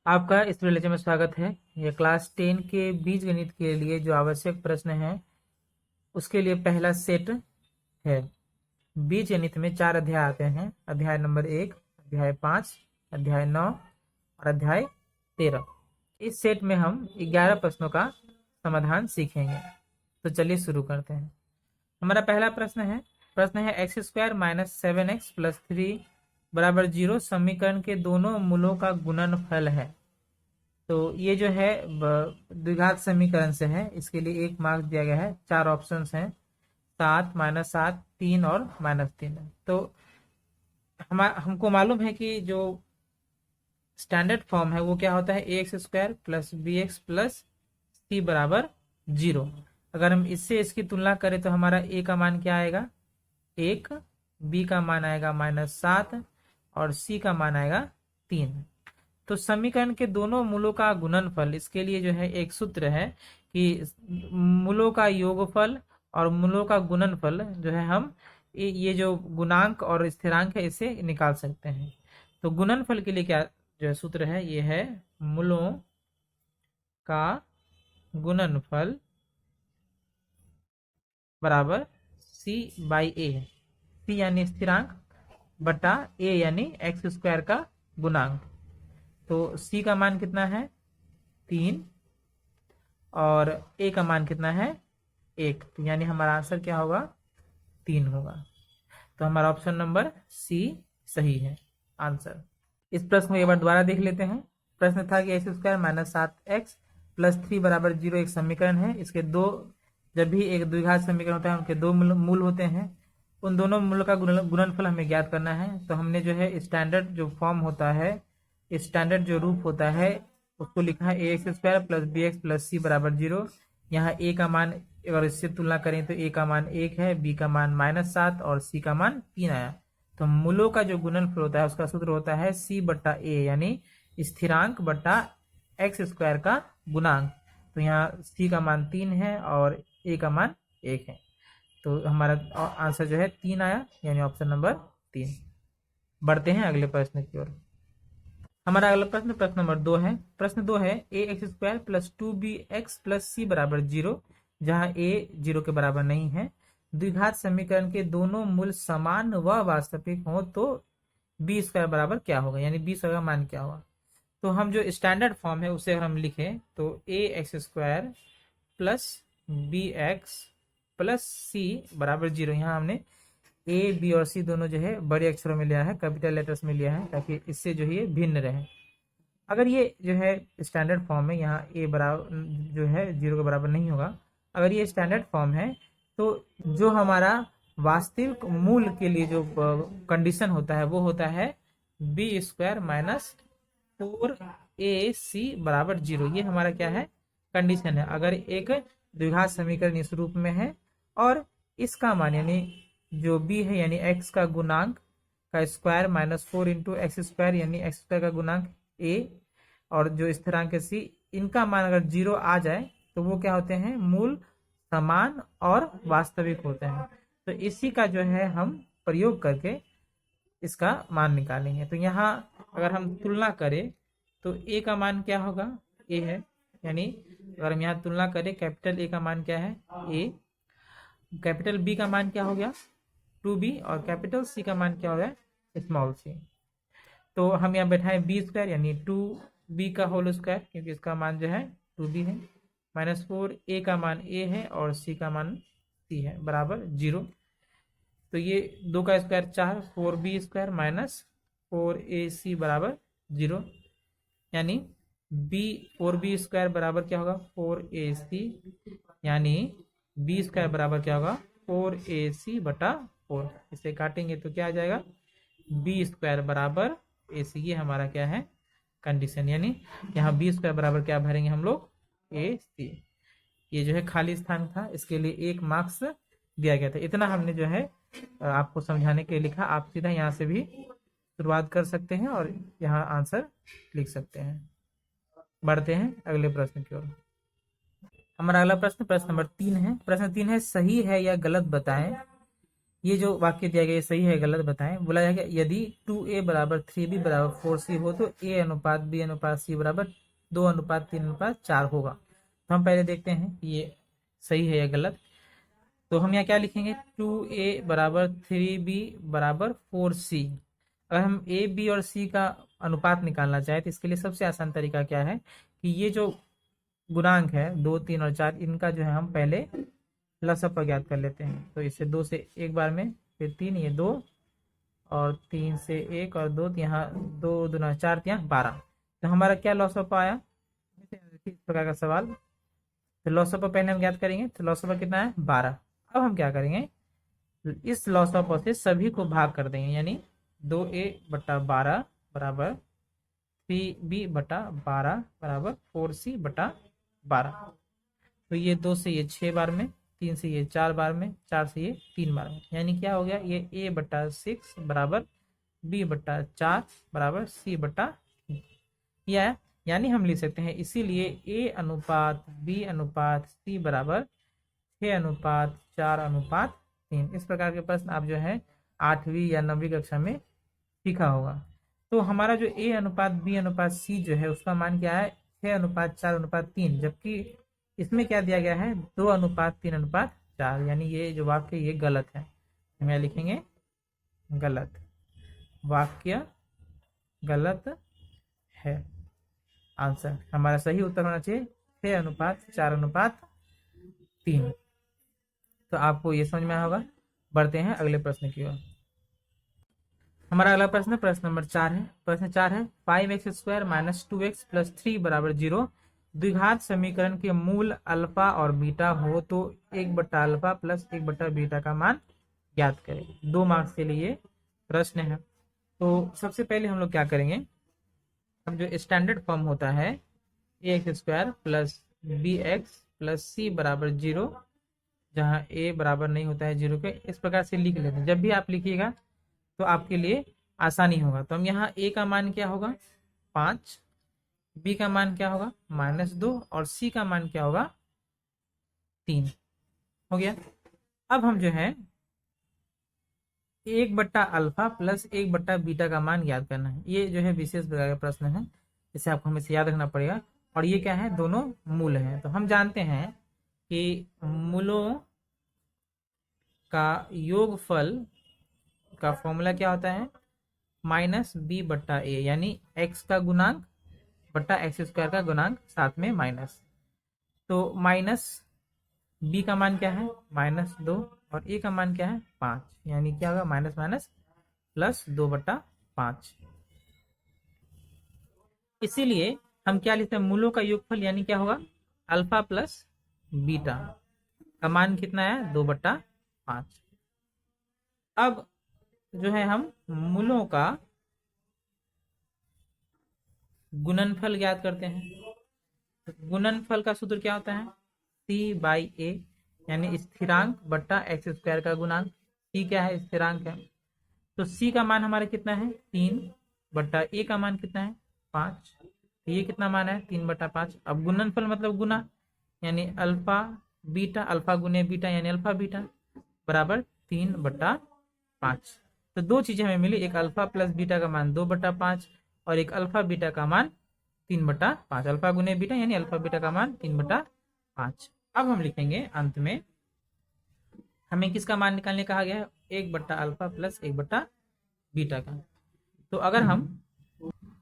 आपका इस लेक्चर में स्वागत है। यह क्लास 10 के बीजगणित के लिए जो आवश्यक प्रश्न है उसके लिए पहला सेट है। बीजगणित में 4 अध्याय आते हैं। अध्याय नंबर 1, अध्याय 5, अध्याय 9 और अध्याय 13। इस सेट में हम 11 प्रश्नों का समाधान सीखेंगे। तो चलिए शुरू करते हैं। हमारा पहला प्रश्न है x square minus 7x plus 3 बराबर 0 समीकरण के दोनों मूलों का गुणनफल है। तो ये जो है द्विघात समीकरण से है, इसके लिए 1 मार्क्स दिया गया है। 4 ऑप्शंस हैं, 7, -7, 3 और -3। तो हमको मालूम है कि जो स्टैंडर्ड फॉर्म है वो क्या होता है, A X square plus B X plus C बराबर 0। अगर हम इससे इसकी तुलना करें तो हमारा ए का मान क्या आएगा, 1, बी का मान आएगा -7 और सी का मान आएगा 3। तो समीकरण के दोनों मूलों का गुणनफल, इसके लिए जो है एक सूत्र है कि मूलों का योगफल और मूलों का गुणनफल जो है हम ये जो गुणांक और स्थिरांक है इसे निकाल सकते हैं। तो गुणनफल के लिए क्या जो है सूत्र है, ये है मूलों का गुणनफल बराबर सी बाई ए है। सी यानी स्थिरांक बटा ए यानी एक्स स्क्वायर का गुणांक। तो सी का मान कितना है, 3 और ए का मान कितना है, 1। तो यानी हमारा आंसर क्या होगा, 3 होगा। तो हमारा ऑप्शन नंबर सी सही है आंसर। इस प्रश्न को एक बार दोबारा देख लेते हैं। प्रश्न था कि x square minus 7x plus 3 बराबर 0 एक समीकरण है। इसके दो, जब भी एक द्विघात समीकरण होता है उनके दो मूल होते हैं। उन दोनों मूल का गुणनफल हमें ज्ञात करना है। तो हमने जो है स्टैंडर्ड जो फॉर्म होता है, स्टैंडर्ड जो रूप होता है उसको लिखा है A X square plus B X plus C बराबर 0। यहाँ ए का मान अगर इससे तुलना करें तो ए का मान 1 है, बी का मान -7 और सी का मान 3 आया। तो मूलों का जो गुणनफल होता है उसका सूत्र होता है सी बट्टा ए यानी स्थिरांक बट्टा एक्स स्क्वायर का गुणांक। तो यहाँ सी का मान 3 है और ए का मान 1 है। तो हमारा आंसर जो है 3 आया, यानी ऑप्शन नंबर 3। बढ़ते हैं अगले प्रश्न की ओर। हमारा अगला प्रश्न नंबर 2 है। प्रश्न 2 है A X square plus 2 B X plus C बराबर 0, जहाँ ए 0 के बराबर नहीं है। द्विघात समीकरण के दोनों मूल समान व वास्तविक हो तो बी स्क्वायर बराबर क्या होगा, यानी बी स्क्वायर का मान क्या होगा। तो हम जो स्टैंडर्ड फॉर्म है उसे हम लिखें तो A X square plus B X plus C बराबर 0। यहाँ हमने ए बी और सी दोनों जो है बड़े अक्षरों में लिया है, कैपिटल लेटर्स में लिया है, ताकि इससे जो है ये भिन्न रहे। अगर ये जो है स्टैंडर्ड फॉर्म है, यहाँ ए बराबर जो है 0 के बराबर नहीं होगा। अगर ये स्टैंडर्ड फॉर्म है तो जो हमारा वास्तविक मूल के लिए जो कंडीशन होता है वो होता है बी स्क्वायर माइनस 4ac बराबर 0। ये हमारा क्या है, कंडीशन है। अगर एक द्विघात समीकरण इस रूप में है और इसका मान यानी जो b है यानी x का गुणांक का स्क्वायर -4 इंटू एक्स स्क्वायर यानी एक्स स्क्वायर का गुणांक a और जो स्थिरांक है c, इनका मान अगर 0 आ जाए तो वो क्या होते हैं, मूल समान और वास्तविक होते हैं। तो इसी का जो है हम प्रयोग करके इसका मान निकालेंगे। तो यहाँ अगर हम तुलना करें तो a का मान क्या होगा, a है, यानी अगर हम यहाँ तुलना करें कैपिटल A का मान क्या है, a, कैपिटल B का मान क्या हो गया 2b और कैपिटल C का मान क्या हो गया स्मॉल c। तो हम यहाँ बैठाएं बी स्क्वायर यानी 2b का होल स्क्वायर, क्योंकि इसका मान जो है 2b है, -4 a का मान a है और c का मान c है बराबर 0। तो ये 2 का square 4, 4b square minus 4ac बराबर 0, यानी b 4b स्क्वायर बराबर क्या होगा 4ac, यानी b स्क्वायर बराबर क्या होगा 4ac बटा 4। इसे काटेंगे तो क्या आ जाएगा, b स्क्वायर बराबर ac। ये हमारा क्या है कंडीशन, यानी यहाँ b स्क्वायर बराबर क्या भरेंगे हम लोग, ac। ये जो है खाली स्थान था, इसके लिए 1 मार्क्स दिया गया था। इतना हमने जो है आपको समझाने के लिए लिखा। आप सीधा यहाँ से भी शुरुआत कर सकते हैं और यहाँ आंसर लिख सकते हैं। बढ़ते हैं अगले प्रश्न की ओर। हमारा अगला प्रश्न नंबर 3 है। प्रश्न 3 है सही है या गलत बताएं, ये जो वाक्य दिया गया ये सही है गलत बताएं। बोला जाएगा यदि 2a बराबर 3b बराबर 4c हो तो a अनुपात b अनुपात c बराबर 2 अनुपात 3 अनुपात 4 होगा। तो हम पहले देखते हैं कि ये सही है या गलत। तो हम यहाँ क्या लिखेंगे, 2a बराबर 3b बराबर 4c। अगर हम a b और c का अनुपात निकालना चाहें तो इसके लिए सबसे आसान तरीका क्या है कि ये जो गुणांक है 2, 3 और 4, इनका जो है हम पहले लसअप ज्ञात कर लेते हैं। तो इसे 2 से एक बार में, फिर 3, ये 2 और 3 से 1 और 2, यहाँ 2 दूना 4, यहाँ 12। तो हमारा क्या लॉसअप आया इस प्रकार का सवाल। तो लॉसअप पहले हम ज्ञात करेंगे। तो लॉसअप कितना है 12। अब हम क्या करेंगे, इस लॉसअप से सभी को भाग कर देंगे, यानी 2a बटा 12 बराबर 3b बटा 12 बराबर 4c बटा 12। तो ये 2 से ये 6 बार में, 3 से ये 4 बार में, 4 से ये 3 बार में, यानी क्या हो गया, ये a बटा 6 बराबर b बटा 4 बराबर c बटा यह, यानी हम लिख सकते हैं इसीलिए a अनुपात b अनुपात c बराबर 6 अनुपात 4 अनुपात 3। इस प्रकार के प्रश्न आप जो है 8वीं या 9वीं कक्षा में सीखा होगा। तो हमारा जो a अनुपात b अनुपात c जो है उसका मान क्या है 6 अनुपात 4 अनुपात 3, जबकि इसमें क्या दिया गया है 2 अनुपात 3 अनुपात 4, यानी ये जो वाक्य ये गलत है। हम यहाँ लिखेंगे गलत, वाक्य गलत है। आंसर हमारा सही उत्तर होना चाहिए 6 अनुपात 4 अनुपात 3। तो आपको ये समझ में आया होगा। बढ़ते हैं अगले प्रश्न की ओर। हमारा अगला प्रश्न प्रश्न नंबर 4 है। प्रश्न 4 है 5x square minus 2x plus 3 बराबर 0 द्विघात समीकरण के मूल अल्फा और बीटा हो तो 1 बटा अल्फा प्लस 1 बटा बीटा का मान ज्ञात करें। 2 मार्क्स के लिए प्रश्न है। तो सबसे पहले हम लोग क्या करेंगे, अब जो स्टैंडर्ड फॉर्म होता है ax square plus bx plus c बराबर 0, जहाँ a बराबर नहीं होता है 0 के, इस प्रकार से लिख लेते हैं। जब भी आप लिखिएगा तो आपके लिए आसानी होगा। तो हम यहाँ a का मान क्या होगा 5, b का मान क्या होगा -2 और c का मान क्या होगा 3 हो गया। अब हम जो है 1 बट्टा अल्फा प्लस 1 बट्टा बीटा का मान याद करना है। ये जो है विशेष प्रकार का प्रश्न है, इसे आपको हमेशा याद रखना पड़ेगा। और ये क्या है, दोनों मूल हैं। तो हम जानते हैं कि मूलों का योगफल का फॉर्मूला क्या होता है माइनस बी बट्टा ए, यानी एक्स का गुणांक बट्टा एक्स स्क्वायर का गुणांक साथ में माइनस। तो माइनस बी का मान क्या है -2 और ए का मान क्या है 5, यानी क्या होगा माइनस माइनस प्लस 2 बट्टा 5। इसीलिए हम क्या लिखते हैं, मूलों का योगफल यानी क्या होगा अल्फा प्लस बीटा का मान कितना है 2 बट्टा 5। अब जो है हम मूलों का गुणनफल ज्ञात करते हैं। तो गुणनफल का सूत्र क्या होता है c/a, यानी स्थिरांक बट्टा एक्स स्क्वायर का गुणांक। c क्या है स्थिरांक है, तो c का मान हमारा कितना है 3 बट्टा a का मान कितना है 5। तो ये कितना मान है 3 बट्टा 5। अब गुणनफल मतलब गुना, यानी अल्फा बीटा, अल्फा गुने बीटा यानी अल्फा बीटा बराबर 3 बट्टा 5। तो दो चीजें हमें मिली, एक अल्फा प्लस बीटा का मान 2 बट्टा 5 और एक अल्फा बीटा का मान 3 बट्टा 5। अल्फा गुने बीटा यानी अल्फा बीटा का मान 3 बट्टा 5। अब हम लिखेंगे अंत में हमें किसका मान निकालने कहा गया है 1 बट्टा अल्फा प्लस 1 बट्टा बीटा का। तो अगर हम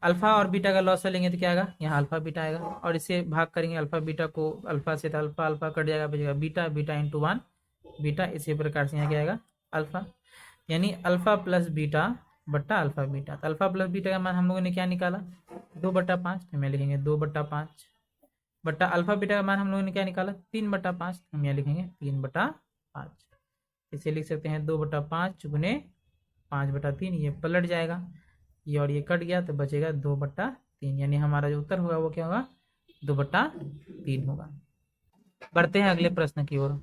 अल्फा और बीटा का लॉस लेंगे तो क्या आएगा, यहाँ अल्फा बीटा आएगा और इसे भाग करेंगे अल्फा बीटा को, अल्फा से तो अल्फा अल्फा कट जाएगा, बचेगा बीटा, बीटा इंटू 1 बीटा। इसी प्रकार से यहाँ क्या आएगा अल्फा, यानी अल्फा प्लस बीटा बट्टा अल्फा बीटा। तो अल्फा प्लस बीटा का मान हम लोगों ने क्या निकाला 2 बट्टा 5, तो हमें लिखेंगे 2 बट्टा 5 बट्टा अल्फा बीटा का मान हम लोगों ने क्या निकाला 3 बट्टा 5, हम यहाँ लिखेंगे 3 बट्टा 5। इसे लिख सकते हैं 2 बट्टा 5 गुने 5 बट्टा 3, ये पलट जाएगा, ये और ये कट गया तो बचेगा 2 बट्टा 3, यानी हमारा जो उत्तर होगा वो क्या होगा 2 बट्टा 3 होगा। बढ़ते हैं अगले प्रश्न की ओर।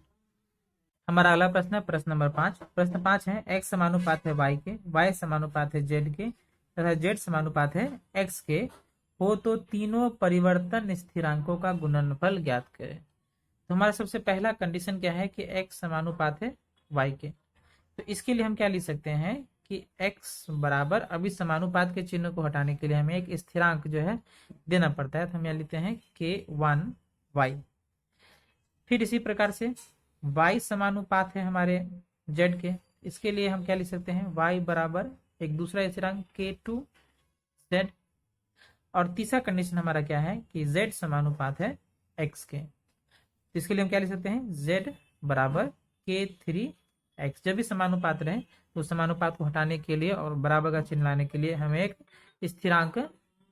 हमारा अगला प्रश्न है प्रश्न नंबर 5। प्रश्न 5 है x समानुपात है y के, y समानुपात है z के तथा z समानुपात है x के हो तो तीनों परिवर्तन स्थिरांकों का गुणनफल ज्ञात करें। तो हमारा सबसे पहला कंडीशन क्या है कि x समानुपात है y के, तो इसके लिए हम क्या लिख सकते हैं कि x बराबर, अभी समानुपात के चिन्ह को हटाने के लिए हमें एक स्थिरांक जो है देना पड़ता है, तो हम यहाँ लिखते हैं k1y। फिर इसी प्रकार से y समानुपात है हमारे z के, इसके लिए हम क्या लिख सकते हैं, y बराबर एक दूसरा स्थिरांक k2z। और तीसरा कंडीशन हमारा क्या है कि z समानुपात है x के, तो इसके लिए हम क्या लिख सकते हैं, z बराबर k3x। जब भी समानुपात रहे तो समानुपात को हटाने के लिए और बराबर का चिन्ह लाने के लिए हमें एक स्थिरांक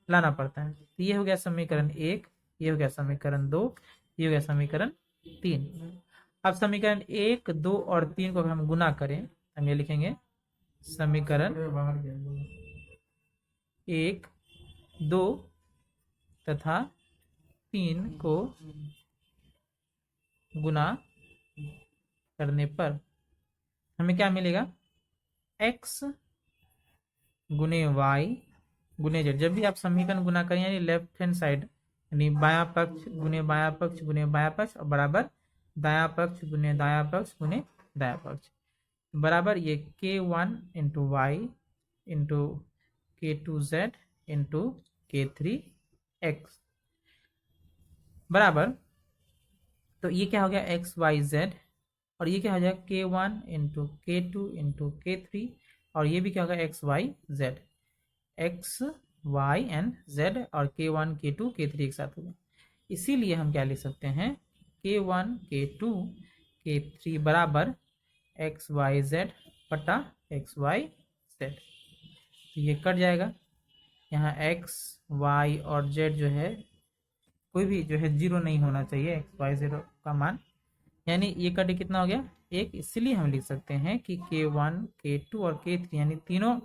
लाना पड़ता है। तो ये हो गया समीकरण 1, ये हो गया समीकरण 2, ये हो गया समीकरण 3। अब समीकरण 1, 2 और 3 को अगर हम गुना करें, हम ये लिखेंगे समीकरण 1, 2 तथा 3 को गुना करने पर हमें क्या मिलेगा, x गुने y गुने z। जब भी आप समीकरण गुना करें यानी लेफ्ट हैंड साइड, यानी बायां पक्ष गुने बायां पक्ष गुने बायां पक्ष और बराबर दायां पक्ष गुने दायां पक्ष गुने दायां पक्ष, बराबर ये k1 into Y into k2z into k3x बराबर, तो ये क्या हो गया एक्स वाई जेड, और ये क्या हो जाएगा k1 into k2 into k3, और ये भी क्या होगा X Y Z, X Y and Z, और k1 k2 k3 एक साथ हो गया। इसीलिए हम क्या लिख सकते हैं, k1 k2 k3 बराबर एक्स वाई जेड बटा एक्स वाई जेड। तो ये कट जाएगा, यहाँ एक्स वाई और जेड जो है कोई भी जो है जीरो नहीं होना चाहिए, एक्स वाई जेड का मान, यानी ये कट कितना हो गया, एक। इसलिए हम लिख सकते हैं कि k1 k2 और k3 यानी तीनों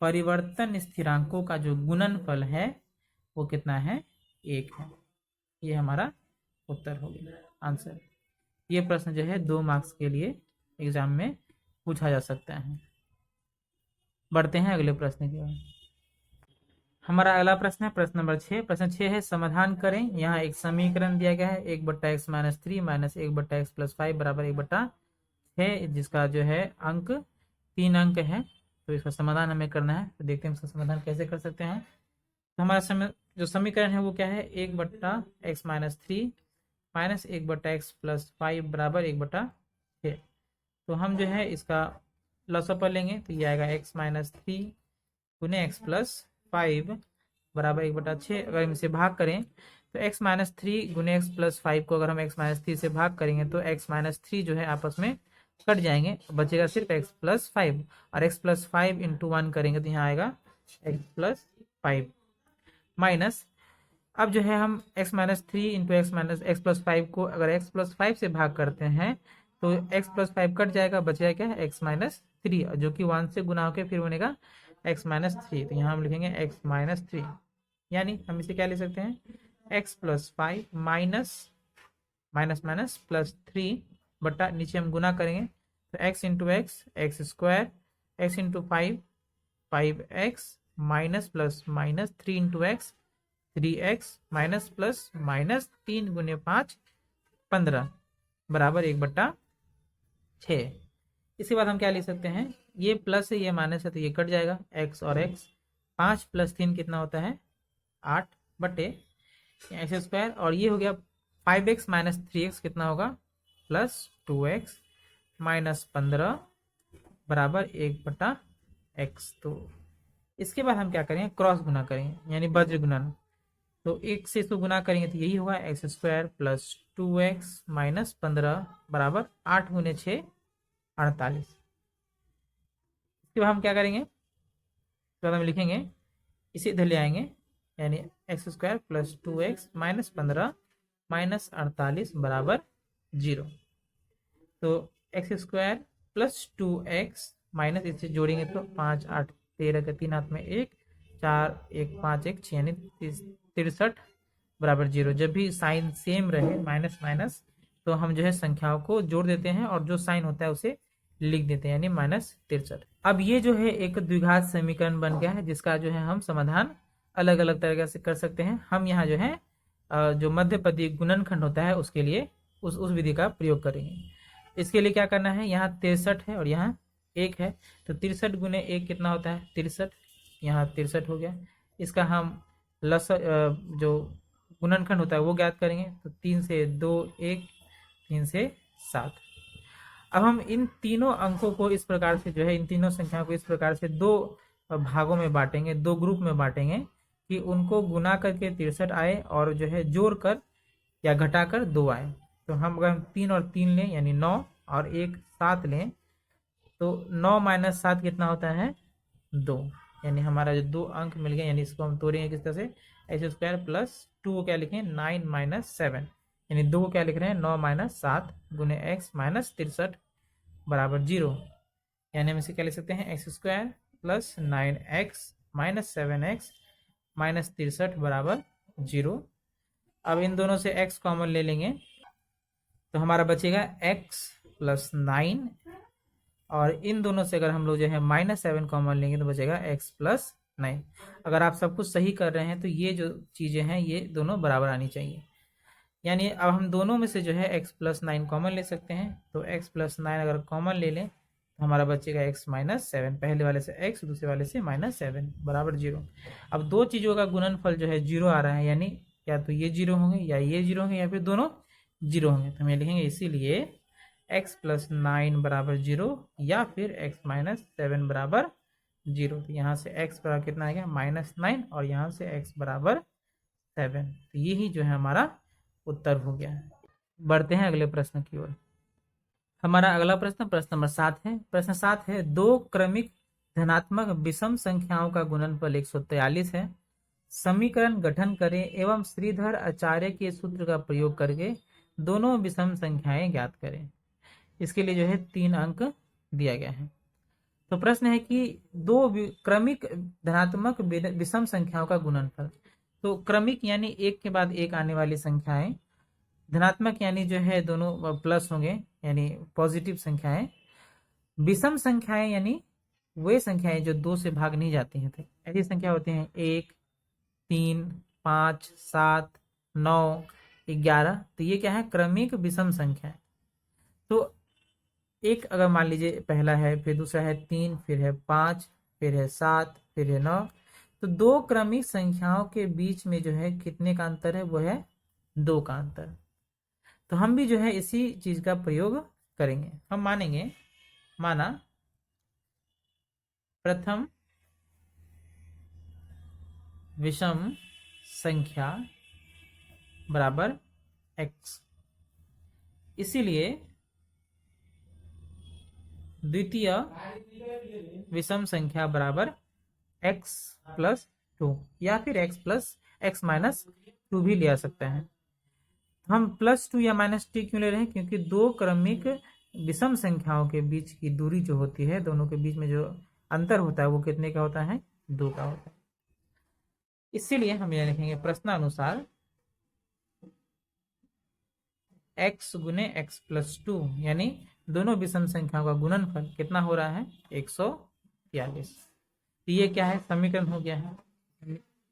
परिवर्तन स्थिरांकों का जो गुणनफल है वो कितना है, 1 है। ये हमारा उत्तर हो गया, आंसर। ये प्रश्न जो है 2 मार्क्स के लिए एग्जाम में पूछा जा सकता है। बढ़ते हैं अगले प्रश्न की ओर। हमारा अगला प्रश्न है प्रश्न नंबर 6। प्रश्न 6 है, समाधान करें। यहाँ एक समीकरण दिया गया है 1/x minus 3 minus 1/x plus 5 बराबर 1/6, जिसका जो है अंक 3 अंक है। तो इसका समाधान हमें करना है, तो देखते हैं इसका समाधान कैसे कर सकते हैं। तो हमारा जो समीकरण है वो क्या है, 1/x minus 3 minus 1/x plus 5 बराबर 1/6। तो हम जो है इसका लॉसअपर लेंगे, तो ये आएगा x माइनस 3 गुने x प्लस 5 बराबर 1/6। अगर हम इसे भाग करें तो x माइनस 3 गुने x प्लस 5 को अगर हम x माइनस 3 से भाग करेंगे तो x माइनस 3 जो है आपस में कट जाएंगे, बचेगा सिर्फ x प्लस 5, और x प्लस 5 इंटू 1 करेंगे तो यहाँ आएगा x प्लस 5 माइनस, अब जो है हम x minus 3 into x plus 5 को अगर x प्लस 5 से भाग करते हैं तो x प्लस 5 कट जाएगा, बचेगा क्या है x माइनस 3, जो कि 1 से गुना होकर फिर बनेगा x माइनस 3। तो यहाँ हम लिखेंगे x माइनस 3, यानी हम इसे क्या लिख सकते हैं, x plus 5 minus minus minus plus 3 बटा नीचे हम गुना करेंगे तो x into x square, x into 5 5x minus plus minus 3 into x 3x minus plus minus 3 गुने 5 15 बराबर 1/6। इसके बाद हम क्या लिख सकते हैं, ये प्लस है ये माइनस है तो ये कट जाएगा, x और x, 5 प्लस 3 कितना होता है 8 बटे एक्स स्क्वायर, और ये हो गया 5x माइनस 3x कितना होगा प्लस 2x माइनस 15 बराबर 1/x। तो इसके बाद हम क्या करेंगे, क्रॉस गुना करेंगे यानी वज्र गुणन। तो 1 से इसको गुना करेंगे तो यही होगा x square plus 2x minus 15 बराबर 8 गुने 6 48। इसके बाद हम क्या करेंगे, इसके बाद हम लिखेंगे इसे इधर ले आएंगे, यानी x square plus 2x minus 15 minus 48 बराबर 0। तो x square plus 2x minus इसे जोड़ेंगे तो 5 8 13 का 3 हाथ में 1 4 1 5 1 6 यानी 63 बराबर 0। जब भी साइन सेम रहे माइनस माइनस तो हम जो है संख्याओं को जोड़ देते हैं और जो साइन होता है उसे लिख देते हैं, यानी -63। अब ये जो है एक द्विघात समीकरण बन गया है, जिसका जो है हम समाधान अलग अलग तरीके से कर सकते हैं। हम यहाँ जो है जो मध्यपदी गुणनखंड होता है उसके लिए उस विधि का प्रयोग करेंगे। इसके लिए क्या करना है, यहाँ 63 है और यहाँ 1 है, तो 63 गुने 1 कितना होता है 63, यहाँ 63 हो गया। इसका हम जो गुणनखंड होता है वो ज्ञात करेंगे, तो 3 से 2 1, 3 से 7। अब हम इन तीनों अंकों को इस प्रकार से जो है, इन तीनों संख्याओं को इस प्रकार से दो भागों में बांटेंगे, दो ग्रुप में बांटेंगे कि उनको गुना करके 63 आए और जो है जोड़ कर या घटाकर 2 आए। तो हम अगर 3 और 3 लें यानी 9 और 1 7 लें, तो 9 माइनस 7 कितना होता है 2, यानी हमारा जो 2 अंक मिल गए, यानी इसको हम तोड़ेंगे किस तरह से, एक्स स्क्वायर प्लस 2 को क्या लिखें 9 माइनस 7, यानी 2 को क्या लिख रहे हैं 9 माइनस 7 गुने एक्स माइनस 63 बराबर 0, यानी हम इसे क्या लिख सकते हैं x square plus 9x minus 7x minus 63 बराबर 0। अब इन दोनों से x कॉमन ले लेंगे तो हमारा बचेगा x प्लस 9, और इन दोनों से अगर हम लोग जो है माइनस 7 कॉमन लेंगे तो बचेगा x प्लस 9। अगर आप सब कुछ सही कर रहे हैं तो ये जो चीज़ें हैं ये दोनों बराबर आनी चाहिए, यानी अब हम दोनों में से जो है x प्लस 9 कॉमन ले सकते हैं। तो x प्लस 9 अगर कॉमन ले लें तो हमारा बचेगा x माइनस 7, पहले वाले से x दूसरे वाले से माइनस 7 बराबर 0। अब दो चीज़ों का गुणनफल जो है 0 आ रहा है, यानी या तो ये 0 होंगे या ये 0 होंगे या फिर दोनों 0 होंगे, तो हम ये लिखेंगे इसीलिए x प्लस 9 बराबर 0 या फिर x माइनस 7 बराबर 0। तो यहाँ से x बराबर कितना आ गया -9 और यहाँ से x बराबर 7, तो यही जो है हमारा उत्तर हो गया। बढ़ते हैं अगले प्रश्न की ओर। हमारा अगला प्रश्न प्रश्न नंबर 7 है। प्रश्न 7 है, दो क्रमिक धनात्मक विषम संख्याओं का गुणनफल 143 है। समीकरण गठन करें एवं श्रीधर आचार्य के सूत्र का प्रयोग करके दोनों विषम संख्याएं ज्ञात करें। इसके लिए जो है 3 अंक दिया गया है। तो प्रश्न है कि दो क्रमिक धनात्मक विषम संख्याओं का गुणनफल। तो क्रमिक यानी एक के बाद एक आने वाली संख्याएं, धनात्मक यानी जो है दोनों प्लस होंगे यानी पॉजिटिव संख्याएं, विषम संख्याएं यानी वे संख्याएं जो 2 से भाग नहीं जाती हैं। तो ऐसी संख्या होती हैं 1 3 5 7 9 11। तो ये क्या है क्रमिक विषम संख्या है। तो एक अगर मान लीजिए पहला है, फिर दूसरा है 3, फिर है 5, फिर है 7, फिर है 9, तो दो क्रमिक संख्याओं के बीच में जो है कितने का अंतर है, वो है 2 का अंतर। तो हम भी जो है इसी चीज का प्रयोग करेंगे। हम मानेंगे, माना प्रथम विषम संख्या बराबर x, इसीलिए द्वितीय विषम संख्या बराबर x प्लस 2 या फिर x प्लस x माइनस 2 भी लिया सकते हैं। हम +2 या -2 क्यों ले रहे हैं, क्योंकि दो क्रमिक विषम संख्याओं के बीच की दूरी जो होती है, दोनों के बीच में जो अंतर होता है वो कितने का होता है 2 का होता है। इसीलिए हम यह लिखेंगे प्रश्नानुसार x गुने x प्लस 2, यानी दोनों विषम संख्याओं का गुणनफल कितना हो रहा है 143। तो ये क्या है समीकरण हो गया है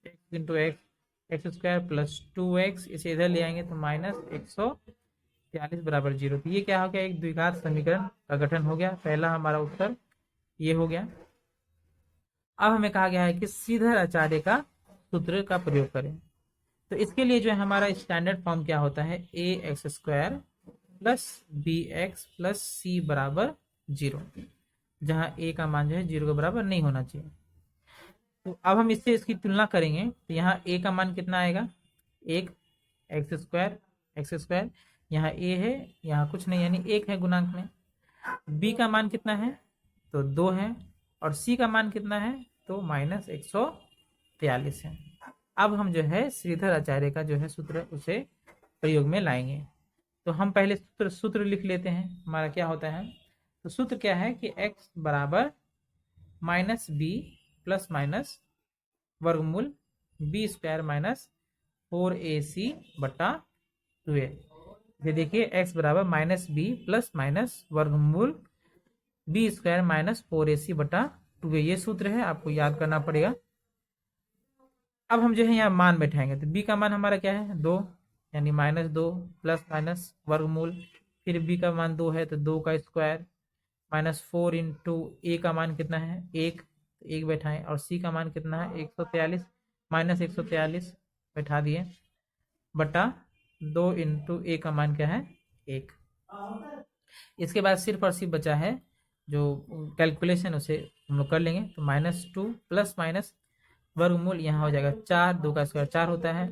x into x square plus 2x, इसे इधर ले आएंगे तो -143 बराबर 0। तो ये क्या हो गया एक द्विघात समीकरण का गठन हो गया। पहला हमारा उत्तर ये हो गया। अब हमें कहा गया है कि श्रीधर आचार्य का सूत्र का प्रयोग करें। तो इसके लिए जो है हमारा स्टैंडर्ड फॉर्म क्या होता है, ax square plus bx plus c बराबर 0, जहां a का मान जो है 0 के बराबर नहीं होना चाहिए। तो अब हम इससे इसकी तुलना करेंगे तो यहाँ a का मान कितना आएगा 1 एक्स स्क्वायर, यहाँ a है यहाँ कुछ नहीं यानी 1 है गुणांक में। b का मान कितना है तो 2 है, और c का मान कितना है तो -143 है। अब हम जो है श्रीधर आचार्य का जो है सूत्र उसे प्रयोग में लाएंगे। तो हम पहले सूत्र लिख लेते हैं। हमारा क्या होता है, तो सूत्र क्या है कि x बराबर -b प्लस माइनस वर्गमूल b स्क्वायर माइनस 4ac बटा 2a। ये देखिए x बराबर -b प्लस माइनस वर्गमूल b स्क्वायर माइनस 4ac बटा 2a, ये सूत्र है, आपको याद करना पड़ेगा। अब हम जो है यहाँ मान बैठाएंगे तो b का मान हमारा क्या है 2, यानी -2 प्लस माइनस वर्गमूल, फिर b का मान 2 है तो 2 का स्क्वायर -4 इंटू ए का मान कितना है 1, 1 बैठाएं, और सी का मान कितना है 143, -143 बैठा दिए, बटा 2 इंटू ए का मान क्या है 1। इसके बाद सिर्फ और सिर्फ बचा है जो कैलकुलेशन, उसे हम लोग कर लेंगे। तो -2 प्लस माइनस वर्गमूल यहाँ हो जाएगा 4, 2 का स्क्वायर 4 होता है,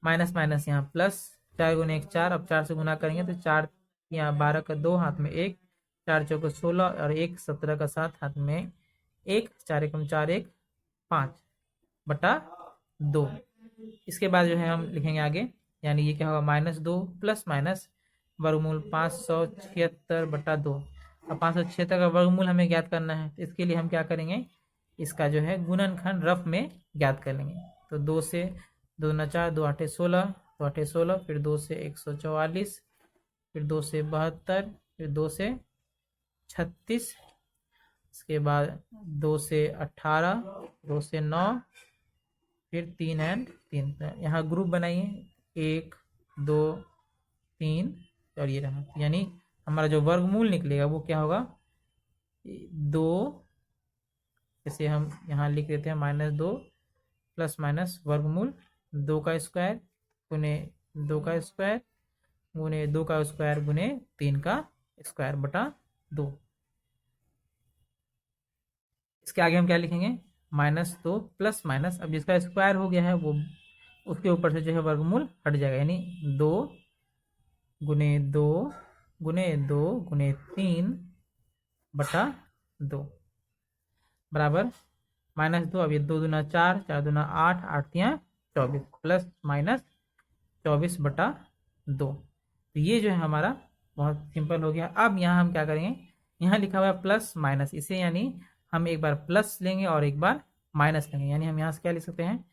माइनस माइनस यहाँ प्लस, 4 गुने 1 4, अब 4 से गुना करेंगे तो 4 यहाँ 12 का 2 हाथ में 1, 4 चौको 16 और 1 17 का 7 हाथ में 1, 4 एकम 4 1 5 बटा 2। इसके बाद जो है हम लिखेंगे आगे, यानी ये क्या होगा -2 प्लस माइनस वर्गमूल 576 बटा 2। अब 576 का वर्गमूल हमें ज्ञात करना है, तो इसके लिए हम क्या करेंगे, इसका जो है गुणनखंड रफ में ज्ञात कर लेंगे। तो 2 से 2 दूना 4, 2 8 16, 2 8 16, फिर 2 से 144, फिर 2 से 72, फिर 2 से 36, इसके बाद 2 से 18, 2 से 9, फिर 3 एंड 3। यहाँ ग्रुप बनाइए 1 2 3 और ये रहा, यानी हमारा जो वर्गमूल निकलेगा वो क्या होगा 2, इसे हम यहाँ लिख देते हैं -2 प्लस माइनस वर्गमूल 2 का स्क्वायर गुने 2 का स्क्वायर गुने 2 का स्क्वायर गुने 3 का स्क्वायर बटा 2। इसके आगे हम क्या लिखेंगे -2 प्लस माइनस, अब जिसका स्क्वायर हो गया है वो उसके ऊपर से जो है वर्गमूल हट जाएगा, यानी 2 गुने 2 गुने 2 गुने 3 बटा 2 बराबर -2। अब ये 2 दूना 4, 4 दूना 8, 8 तियाँ 24 प्लस माइनस 24 बटा 2। तो ये जो है हमारा बहुत सिंपल हो गया। अब यहाँ हम क्या करेंगे, यहाँ लिखा हुआ है प्लस माइनस, इसे यानी हम एक बार प्लस लेंगे और एक बार माइनस लेंगे, यानी हम यहाँ से क्या लिख सकते हैं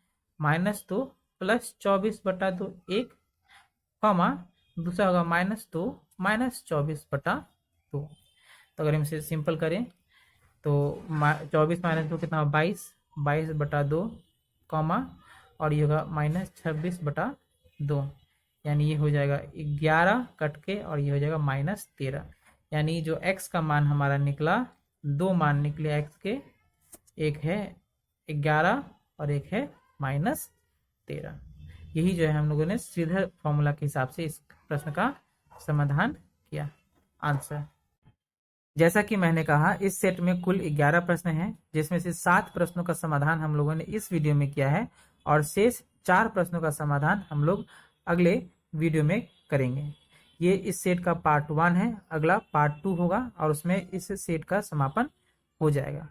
-2 प्लस 24 बटा 2 1, कॉमा दूसरा होगा -2 माइनस 24 बटा 2। तो अगर हम इसे सिंपल करें तो 24 माइनस 2 कितना 22, 22 बटा 2, कॉमा और ये होगा -26 बटा 2, यानी ये हो जाएगा 11 कट के और ये हो जाएगा -13। यानी जो x का मान हमारा निकला, 2 मान निकले x के, एक है 11 और एक है -13। यही जो है हम लोगों ने सीधा फॉर्मूला के हिसाब से इस प्रश्न का समाधान किया। आंसर, जैसा कि मैंने कहा इस सेट में कुल 11 प्रश्न हैं, जिसमें से 7 प्रश्नों का समाधान हम लोगों ने इस वीडियो में किया है और शेष 4 प्रश्नों का समाधान हम लोग अगले वीडियो में करेंगे। ये इस सेट का पार्ट 1 है, अगला पार्ट 2 होगा और उसमें इस सेट का समापन हो जाएगा।